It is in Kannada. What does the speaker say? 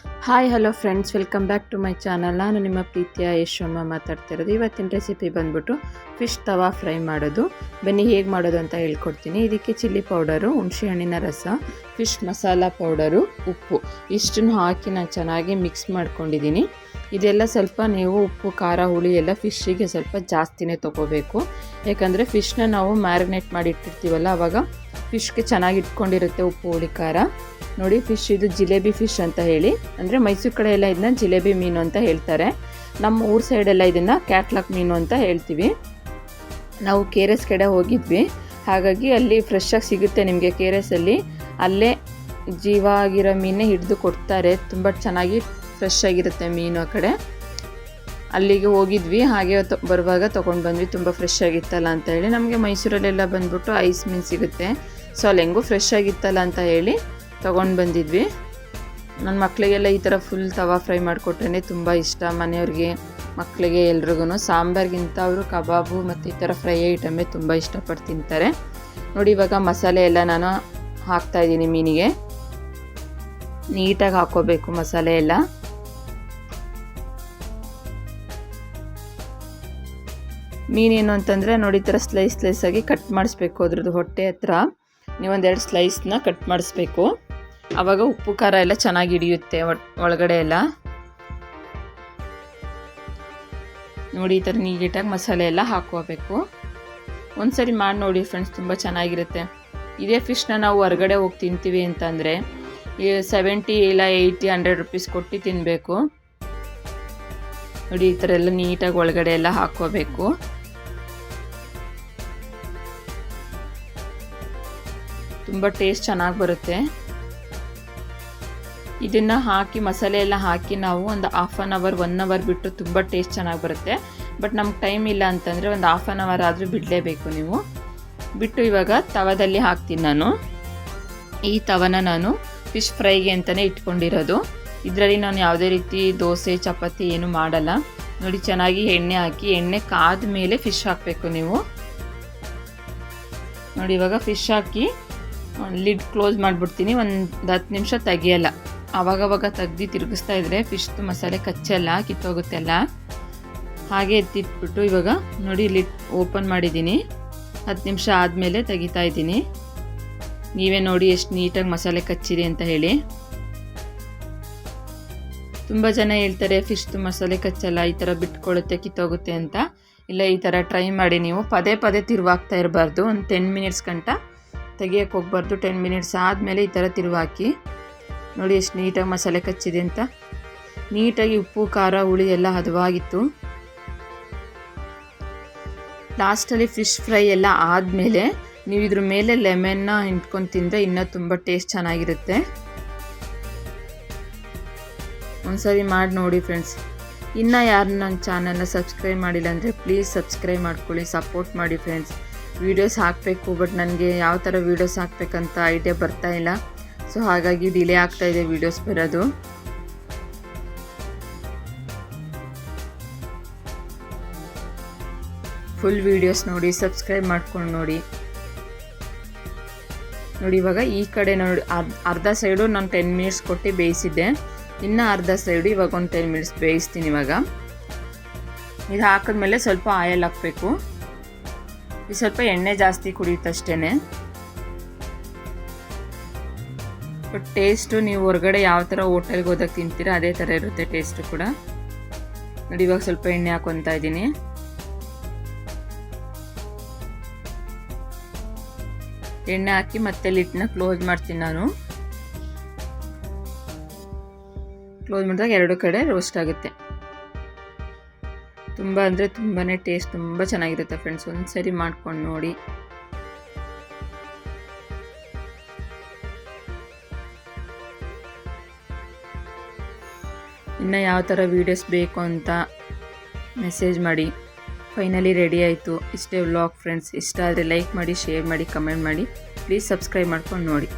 Hi hello friends, welcome back to my channel. ನಾನು ನಿಮ್ಮ ಪ್ರೀತಿಯ ಯಶೋಮ್ಮ ಮಾತಾಡ್ತಿರೋದು. ಇವತ್ತಿನ ರೆಸಿಪಿ ಬಂದ್ಬಿಟ್ಟು ಫಿಶ್ ತವಾ ಫ್ರೈ ಮಾಡೋದು. ಬನ್ನಿ ಹೇಗೆ ಮಾಡೋದು ಅಂತ ಹೇಳ್ಕೊಡ್ತೀನಿ. ಇದಕ್ಕೆ ಚಿಲ್ಲಿ ಪೌಡರು, ಹುಣಸೆಹಣ್ಣಿನ ರಸ, ಫಿಶ್ ಮಸಾಲ ಪೌಡರು, ಉಪ್ಪು ಇಷ್ಟನ್ನು ಹಾಕಿ ನಾನು ಚೆನ್ನಾಗಿ ಮಿಕ್ಸ್ ಮಾಡ್ಕೊಂಡಿದ್ದೀನಿ. ಇದೆಲ್ಲ ಸ್ವಲ್ಪ ನೀವು ಉಪ್ಪು, ಖಾರ, ಹುಳಿ ಎಲ್ಲ ಫಿಶ್ಶಿಗೆ ಸ್ವಲ್ಪ ಜಾಸ್ತಿನೇ ತೊಗೋಬೇಕು. ಯಾಕಂದರೆ ಫಿಶ್ನ ನಾವು ಮ್ಯಾರಿನೇಟ್ ಮಾಡಿ ಇಟ್ಟಿರ್ತೀವಲ್ಲ, ಆವಾಗ ಫಿಶ್ಗೆ ಚೆನ್ನಾಗಿ ಇಟ್ಕೊಂಡಿರುತ್ತೆ ಉಪ್ಪು, ಹುಳಿ, ಖಾರ. ನೋಡಿ, ಫಿಶ್ ಇದು ಜಿಲೇಬಿ ಫಿಶ್ ಅಂತ ಹೇಳಿ, ಅಂದರೆ ಮೈಸೂರು ಕಡೆ ಎಲ್ಲ ಇದನ್ನ ಜಿಲೇಬಿ ಮೀನು ಅಂತ ಹೇಳ್ತಾರೆ. ನಮ್ಮ ಊರ ಸೈಡೆಲ್ಲ ಇದನ್ನು ಕ್ಯಾಟ್ಲಾಕ್ ಮೀನು ಅಂತ ಹೇಳ್ತೀವಿ. ನಾವು KRS ಕಡೆ ಹೋಗಿದ್ವಿ, ಹಾಗಾಗಿ ಅಲ್ಲಿ ಫ್ರೆಶ್ಶಾಗಿ ಸಿಗುತ್ತೆ ನಿಮಗೆ. KRSಲ್ಲಿ ಅಲ್ಲೇ ಜೀವ ಆಗಿರೋ ಮೀನೇ ಹಿಡಿದು ಕೊಡ್ತಾರೆ. ತುಂಬ ಚೆನ್ನಾಗಿ ಫ್ರೆಶ್ ಆಗಿರುತ್ತೆ ಮೀನು. ಆ ಕಡೆ ಅಲ್ಲಿಗೆ ಹೋಗಿದ್ವಿ, ಹಾಗೆ ಬರುವಾಗ ತೊಗೊಂಡು ಬಂದ್ವಿ. ತುಂಬ ಫ್ರೆಶ್ ಆಗಿತ್ತಲ್ಲ ಅಂತ ಹೇಳಿ. ನಮಗೆ ಮೈಸೂರಲ್ಲೆಲ್ಲ ಬಂದ್ಬಿಟ್ಟು ಐಸ್ ಮೀನು ಸಿಗುತ್ತೆ, ಸೊ ಅಲ್ಲಿ ಹೆಂಗೂ ಫ್ರೆಶ್ ಆಗಿತ್ತಲ್ಲ ಅಂತ ಹೇಳಿ ತೊಗೊಂಡು ಬಂದಿದ್ವಿ. ನನ್ನ ಮಕ್ಕಳಿಗೆಲ್ಲ ಈ ಥರ ಫುಲ್ ತವಾ ಫ್ರೈ ಮಾಡಿಕೊಟ್ರೆ ತುಂಬ ಇಷ್ಟ. ಮನೆಯವ್ರಿಗೆ, ಮಕ್ಕಳಿಗೆ, ಎಲ್ರಿಗೂ. ಸಾಂಬಾರ್ಗಿಂತ ಅವರು ಕಬಾಬು ಮತ್ತು ಈ ಥರ ಫ್ರೈ ಐಟಮೇ ತುಂಬ ಇಷ್ಟಪಟ್ಟು ತಿಂತಾರೆ. ನೋಡಿ, ಇವಾಗ ಮಸಾಲೆ ಎಲ್ಲ ನಾನು ಹಾಕ್ತಾಯಿದ್ದೀನಿ ಮೀನಿಗೆ. ನೀಟಾಗಿ ಹಾಕ್ಕೋಬೇಕು ಮಸಾಲೆ ಎಲ್ಲ. ಮೀನೇನು ಅಂತಂದರೆ ನೋಡಿ, ಈ ಥರ ಸ್ಲೈಸಾಗಿ ಕಟ್ ಮಾಡಿಸ್ಬೇಕು. ಅದ್ರದ್ದು ಹೊಟ್ಟೆ ಹತ್ರ ನೀವೊಂದೆರಡು ಸ್ಲೈಸ್ನ ಕಟ್ ಮಾಡಿಸ್ಬೇಕು. ಆವಾಗ ಉಪ್ಪು ಖಾರ ಎಲ್ಲ ಚೆನ್ನಾಗಿ ಹಿಡಿಯುತ್ತೆ ಒಳಗಡೆ ಎಲ್ಲ. ನೋಡಿ, ಈ ಥರ ನೀಟಾಗಿ ಮಸಾಲೆ ಎಲ್ಲ ಹಾಕ್ಕೋಬೇಕು. ಒಂದ್ಸರಿ ಮಾಡಿ ನೋಡಿ ಫ್ರೆಂಡ್ಸ್, ತುಂಬ ಚೆನ್ನಾಗಿರುತ್ತೆ. ಇದೇ ಫಿಶ್ನ ನಾವು ಹೊರಗಡೆ ಹೋಗಿ ತಿಂತೀವಿ ಅಂತಂದರೆ 70 ಇಲ್ಲ 80, 100 ರೂಪೀಸ್ ಕೊಟ್ಟು ತಿನ್ನಬೇಕು. ನೋಡಿ, ಈ ಥರ ಎಲ್ಲ ನೀಟಾಗಿ ಒಳಗಡೆ ಎಲ್ಲ ಹಾಕ್ಕೋಬೇಕು. ತುಂಬ ಟೇಸ್ಟ್ ಚೆನ್ನಾಗಿ ಬರುತ್ತೆ. ಇದನ್ನು ಹಾಕಿ, ಮಸಾಲೆ ಎಲ್ಲ ಹಾಕಿ ನಾವು ಒಂದು 1/2 ಅವರ್ 1 ಅವರ್ ಬಿಟ್ಟು ತುಂಬ ಟೇಸ್ಟ್ ಚೆನ್ನಾಗಿ ಬರುತ್ತೆ. ಬಟ್ ನಮ್ಗೆ ಟೈಮ್ ಇಲ್ಲ ಅಂತಂದರೆ ಒಂದು 1/2 ಅವರ್ ಆದರೂ ಬಿಡಲೇಬೇಕು ನೀವು. ಬಿಟ್ಟು ಇವಾಗ ತವದಲ್ಲಿ ಹಾಕ್ತೀನಿ ನಾನು. ಈ ತವನ ನಾನು ಫಿಶ್ ಫ್ರೈಗೆ ಅಂತಲೇ ಇಟ್ಕೊಂಡಿರೋದು. ಇದರಲ್ಲಿ ನಾನು ಯಾವುದೇ ರೀತಿ ದೋಸೆ, ಚಪಾತಿ ಏನು ಮಾಡಲ್ಲ. ನೋಡಿ, ಚೆನ್ನಾಗಿ ಎಣ್ಣೆ ಹಾಕಿ, ಎಣ್ಣೆ ಕಾದ ಮೇಲೆ ಫಿಶ್ ಹಾಕಬೇಕು ನೀವು. ನೋಡಿ, ಇವಾಗ ಫಿಶ್ ಹಾಕಿ ಲಿಡ್ ಕ್ಲೋಸ್ ಮಾಡಿಬಿಡ್ತೀನಿ. ಒಂದು 10 ನಿಮಿಷ ತೆಗಿಯಲ್ಲ. ಆವಾಗವಾಗ ತೆಗ್ದು ತಿರುಗಿಸ್ತಾ ಇದ್ದರೆ ಫಿಶ್ದು ಮಸಾಲೆ ಕಚ್ಚಲ್ಲ, ಕಿತ್ತೋಗುತ್ತೆಲ್ಲ. ಹಾಗೆ ಎತ್ತಿಟ್ಬಿಟ್ಟು ಇವಾಗ ನೋಡಿ ಲಿಡ್ ಓಪನ್ ಮಾಡಿದ್ದೀನಿ. 10 ನಿಮಿಷ ಆದಮೇಲೆ ತೆಗಿತಾ ಇದ್ದೀನಿ. ನೀವೇ ನೋಡಿ ಎಷ್ಟು ನೀಟಾಗಿ ಮಸಾಲೆ ಕಚ್ಚಿದೆ ಅಂತ ಹೇಳಿ. ತುಂಬ ಜನ ಹೇಳ್ತಾರೆ ಫಿಶ್ದು ಮಸಾಲೆ ಕಚ್ಚಲ್ಲ, ಈ ಥರ ಬಿಟ್ಕೊಳ್ಳುತ್ತೆ, ಕಿತ್ತೋಗುತ್ತೆ ಅಂತ. ಇಲ್ಲ, ಈ ಥರ ಟ್ರೈ ಮಾಡಿ ನೀವು. ಪದೇ ಪದೇ ತಿರುವಾಗ್ತಾ ಇರಬಾರ್ದು. ಒಂದು 10 ಮಿನಿಟ್ಸ್ ಗಂಟ ತೆಗಿಯೋಕ್ಕೆ ಹೋಗ್ಬಾರ್ದು. 10 ಮಿನಿಟ್ಸ್ ಆದಮೇಲೆ ಈ ಥರ ತಿರುವಾಕಿ. ನೋಡಿ ಎಷ್ಟು ನೀಟಾಗಿ ಮಸಾಲೆ ಕಚ್ಚಿದೆ ಅಂತ. ನೀಟಾಗಿ ಉಪ್ಪು, ಖಾರ, ಹುಳಿ ಎಲ್ಲ ಹದವಾಗಿತ್ತು. ಲಾಸ್ಟಲ್ಲಿ ಫಿಶ್ ಫ್ರೈ ಎಲ್ಲ ಆದಮೇಲೆ ನೀವು ಇದ್ರ ಮೇಲೆ ಲೆಮನ್ನ ಹಿಂಡ್ಕೊಂಡು ತಿಂದರೆ ಇನ್ನೂ ತುಂಬ ಟೇಸ್ಟ್ ಚೆನ್ನಾಗಿರುತ್ತೆ. ಒಂದ್ಸರಿ ಮಾಡಿ ನೋಡಿ ಫ್ರೆಂಡ್ಸ್. ಇನ್ನೂ ಯಾರು ನನ್ನ ಚಾನಲ್ನ ಸಬ್ಸ್ಕ್ರೈಬ್ ಮಾಡಿಲ್ಲ ಅಂದರೆ ಪ್ಲೀಸ್ ಸಬ್ಸ್ಕ್ರೈಬ್ ಮಾಡ್ಕೊಳ್ಳಿ, ಸಪೋರ್ಟ್ ಮಾಡಿ ಫ್ರೆಂಡ್ಸ್. ವೀಡಿಯೋಸ್ ಹಾಕಬೇಕು, ಬಟ್ ನನಗೆ ಯಾವ ಥರ ವೀಡಿಯೋಸ್ ಹಾಕಬೇಕಂತ ಐಡಿಯಾ ಬರ್ತಾ ಇಲ್ಲ. ಸೊ ಹಾಗಾಗಿ ಡಿಲೇ ಆಗ್ತಾಯಿದೆ ವೀಡಿಯೋಸ್ ಬರೋದು. ಫುಲ್ ವೀಡಿಯೋಸ್ ನೋಡಿ, ಸಬ್ಸ್ಕ್ರೈಬ್ ಮಾಡ್ಕೊಂಡು ನೋಡಿ. ನೋಡಿ, ಇವಾಗ ಈ ಕಡೆ ನೋಡಿ ಅರ್ಧ ಸೈಡು ನಾನು 10 ಮಿನಿಟ್ಸ್ ಕೊಟ್ಟು ಬೇಯಿಸಿದ್ದೆ. ಇನ್ನು ಅರ್ಧ ಸೈಡು ಇವಾಗ ಒಂದು 10 ಮಿನಿಟ್ಸ್ ಬೇಯಿಸ್ತೀನಿ. ಇವಾಗ ಇದು ಹಾಕಿದ್ಮೇಲೆ ಸ್ವಲ್ಪ ಆಯಿಲ್ ಹಾಕಬೇಕು. ಇದು ಸ್ವಲ್ಪ ಎಣ್ಣೆ ಜಾಸ್ತಿ ಕುಡಿಯುತ್ತಷ್ಟೇ. ಬಟ್ ಟೇಸ್ಟು ನೀವು ಹೊರಗಡೆ ಯಾವ ಥರ ಹೋಟೆಲ್ಗೆ ಹೋದಾಗ ತಿಂತೀರ ಅದೇ ಥರ ಇರುತ್ತೆ ಟೇಸ್ಟು ಕೂಡ. ನೋಡಿ, ಇವಾಗ ಸ್ವಲ್ಪ ಎಣ್ಣೆ ಹಾಕ್ಕೊತಾ ಇದ್ದೀನಿ. ಎಣ್ಣೆ ಹಾಕಿ ಮತ್ತೆ ಲಿಡ್ನ ಕ್ಲೋಸ್ ಮಾಡ್ತೀನಿ ನಾನು. ಕ್ಲೋಸ್ ಮಾಡಿದಾಗ 2 ಕಡೆ ರೋಸ್ಟ್ ಆಗುತ್ತೆ. ತುಂಬ ಅಂದರೆ ತುಂಬಾ ಟೇಸ್ಟ್ ತುಂಬ ಚೆನ್ನಾಗಿರುತ್ತೆ ಫ್ರೆಂಡ್ಸ್. ಒಂದು ಸರಿ ಮಾಡ್ಕೊಂಡು ನೋಡಿ. ಇನ್ನು ಯಾವ ಥರ ವೀಡಿಯೋಸ್ ಬೇಕು ಅಂತ ಮೆಸೇಜ್ ಮಾಡಿ. ಫೈನಲಿ ರೆಡಿ ಆಯಿತು. ಇಷ್ಟೇ ವ್ಲಾಗ್ ಫ್ರೆಂಡ್ಸ್. ಇಷ್ಟ ಆದರೆ ಲೈಕ್ ಮಾಡಿ, ಶೇರ್ ಮಾಡಿ, ಕಮೆಂಟ್ ಮಾಡಿ. ಪ್ಲೀಸ್ ಸಬ್ಸ್ಕ್ರೈಬ್ ಮಾಡ್ಕೊಂಡು ನೋಡಿ.